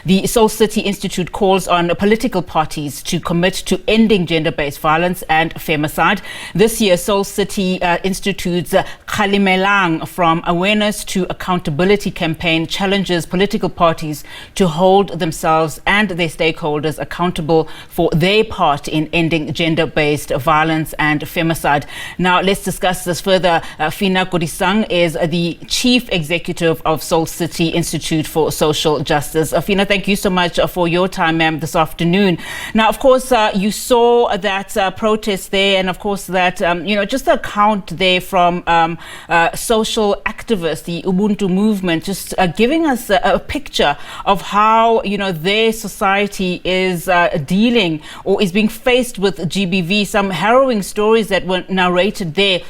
the Soul City Institute calls on political parties to commit to ending gender-based violence and femicide. This year, Soul City Institute's Kgalemelang from Awareness to Accountability campaign challenges political parties to hold themselves and their stakeholders accountable for their part in ending gender-based violence and femicide. Now, let's discuss this further. Phinah Kodisang is the Chief Executive of Soul City Institute for Social Justice. Phinah, thank you so much for your time, ma'am, this afternoon. Now, of course, you saw that protest there, and of course that, just the account there from social activists, the Ubuntu movement, just giving us a picture of how, their society is dealing or is being faced with GBV, some harrowing stories that were narrated there.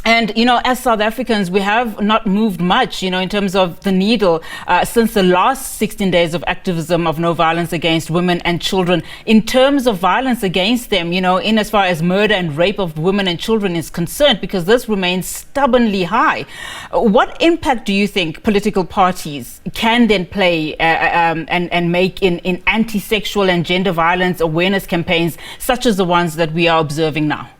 And, as South Africans, we have not moved much, in terms of the needle since the last 16 days of activism of no violence against women and children. In terms of violence against them, in as far as murder and rape of women and children is concerned, because this remains stubbornly high. What impact do you think political parties can then play and make in anti-sexual and gender violence awareness campaigns such as the ones that we are observing now?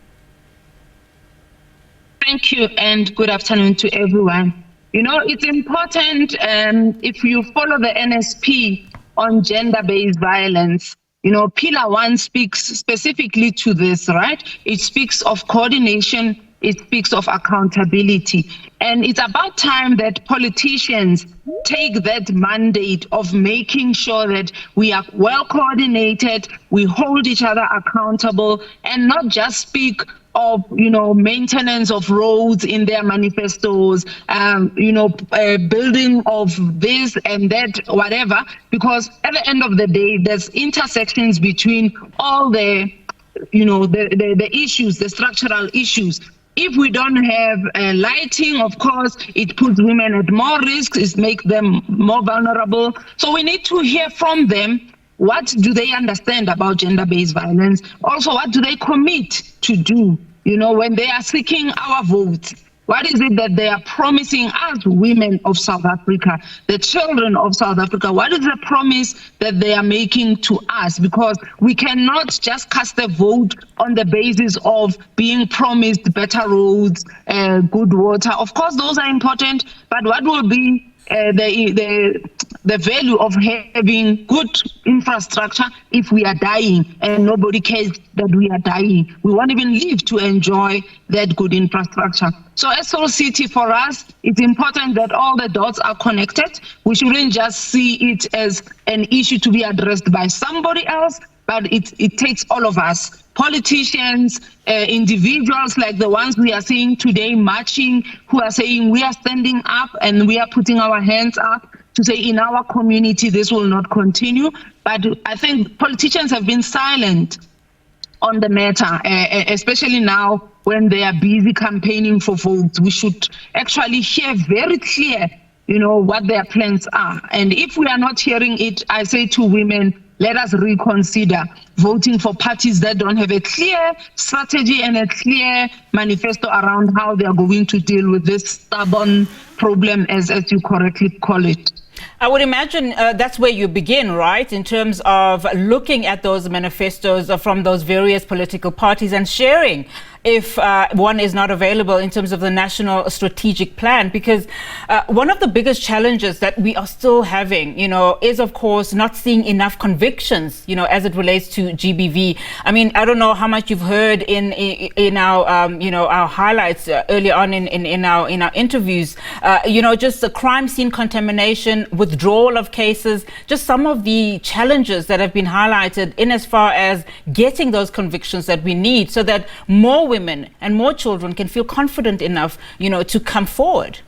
Thank you, and good afternoon to everyone. It's important, if you follow the NSP on gender-based violence, Pillar 1 speaks specifically to this, right? It speaks of coordination, it speaks of accountability. And it's about time that politicians take that mandate of making sure that we are well coordinated, we hold each other accountable, and not just speak of, maintenance of roads in their manifestos, building of this and that, whatever, because at the end of the day, there's intersections between all the issues, the structural issues. If we don't have lighting, of course, it puts women at more risk, it makes them more vulnerable. So we need to hear from them. What do they understand about gender-based violence? Also, what do they commit to do, when they are seeking our votes? What is it that they are promising us, women of South Africa, the children of South Africa? What is the promise that they are making to us? Because we cannot just cast a vote on the basis of being promised better roads, good water. Of course, those are important, but what will be the value of having good infrastructure if we are dying and nobody cares that we are dying? We won't even live to enjoy that good infrastructure. So as Soul City, for us, it's important that all the dots are connected. We shouldn't just see it as an issue to be addressed by somebody else, but it takes all of us, politicians, individuals like the ones we are seeing today marching, who are saying we are standing up and we are putting our hands up to say in our community this will not continue. But I think politicians have been silent on the matter, especially now when they are busy campaigning for votes. We should actually hear very clear, what their plans are. And if we are not hearing it, I say to women, let us reconsider voting for parties that don't have a clear strategy and a clear manifesto around how they are going to deal with this stubborn problem, as you correctly call it. I would imagine that's where you begin, right? In terms of looking at those manifestos from those various political parties and sharing if one is not available in terms of the national strategic plan, because one of the biggest challenges that we are still having, is of course not seeing enough convictions, as it relates to GBV. I mean, I don't know how much you've heard in our, our highlights earlier on in our interviews, just the crime scene contamination, withdrawal of cases, just some of the challenges that have been highlighted in as far as getting those convictions that we need so that more women and more children can feel confident enough, to come forward.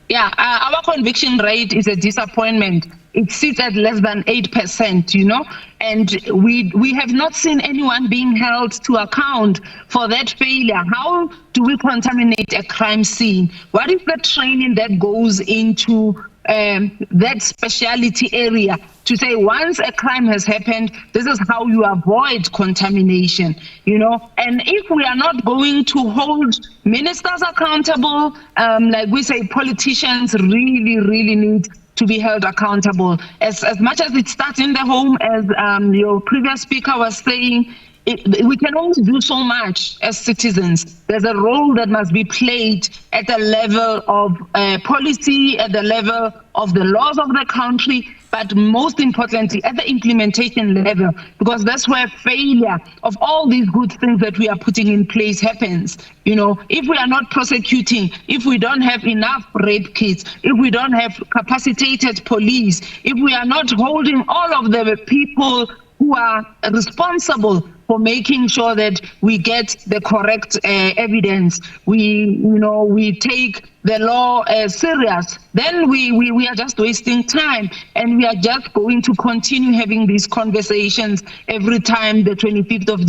Yeah, our conviction rate is a disappointment. It sits at less than 8%, and we have not seen anyone being held to account for that failure. How do we contaminate a crime scene? What is the training that goes into that specialty area to say once a crime has happened, this is how you avoid contamination, And if we are not going to hold ministers accountable, like we say, politicians really need to be held accountable. As much as it starts in the home, as your previous speaker was saying, we can only do so much as citizens. There's a role that must be played at the level of policy, at the level of the laws of the country, but most importantly, at the implementation level, because that's where failure of all these good things that we are putting in place happens. You know, if we are not prosecuting, if we don't have enough rape kits, if we don't have capacitated police, if we are not holding all of the people who are responsible for making sure that we get the correct evidence, we take the law serious, then we are just wasting time, and we are just going to continue having these conversations every time the 25th of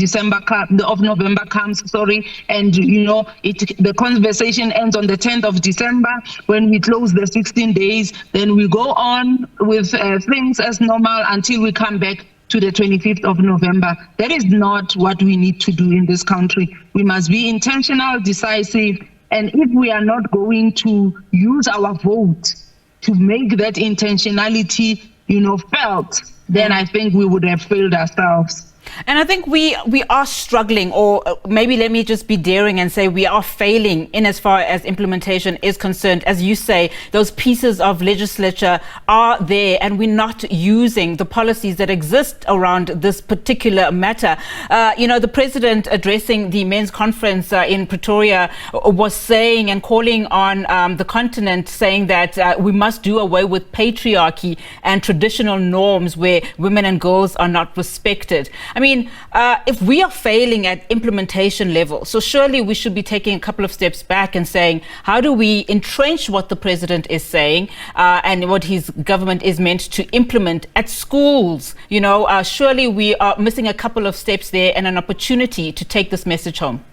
November comes, and the conversation ends on the 10th of December when we close the 16 days. Then we go on with things as normal until we come back to the 25th of November. That is not what we need to do in this country. We must be intentional, decisive, and if we are not going to use our vote to make that intentionality, felt, then I think we would have failed ourselves. And I think we are struggling, or maybe let me just be daring and say we are failing in as far as implementation is concerned. As you say, those pieces of legislature are there and we're not using the policies that exist around this particular matter. The president addressing the men's conference in Pretoria was saying and calling on the continent, saying that we must do away with patriarchy and traditional norms where women and girls are not respected. I mean, if we are failing at implementation level, so surely we should be taking a couple of steps back and saying, how do we entrench what the president is saying and what his government is meant to implement at schools? Surely we are missing a couple of steps there and an opportunity to take this message home.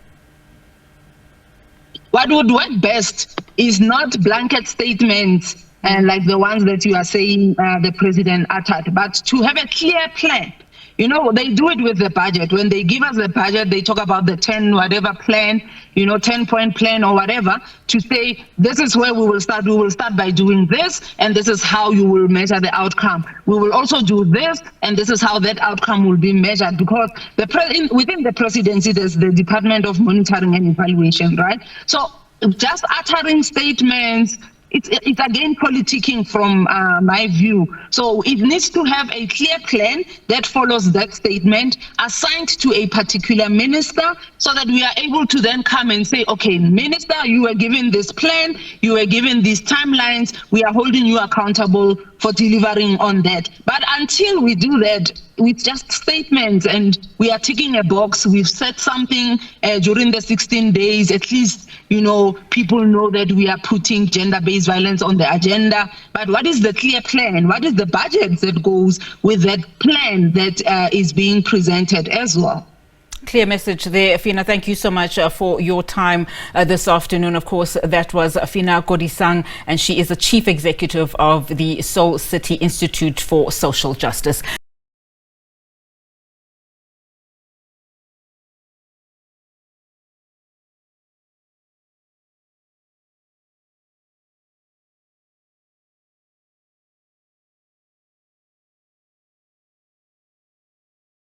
What would work best is not blanket statements and like the ones that you are saying the president uttered, but to have a clear plan. They do it with the budget. When they give us the budget, they talk about the 10-point plan or whatever, to say, this is where we will start. We will start by doing this, and this is how you will measure the outcome. We will also do this, and this is how that outcome will be measured. Because within the presidency, there's the Department of Monitoring and Evaluation, right? So just uttering statements, it's again politicking from my view. So it needs to have a clear plan that follows that statement, assigned to a particular minister, so that we are able to then come and say, okay, minister, you were given this plan, you were given these timelines, we are holding you accountable for delivering on that. But until we do that with just statements and we are ticking a box, we've said something during the 16 days, at least, people know that we are putting gender-based violence on the agenda. But what is the clear plan? What is the budget that goes with that plan that is being presented as well? Clear message there, Phinah. Thank you so much for your time this afternoon. Of course, that was Phinah Kodisang, and she is the Chief Executive of the Soul City Institute for Social Justice.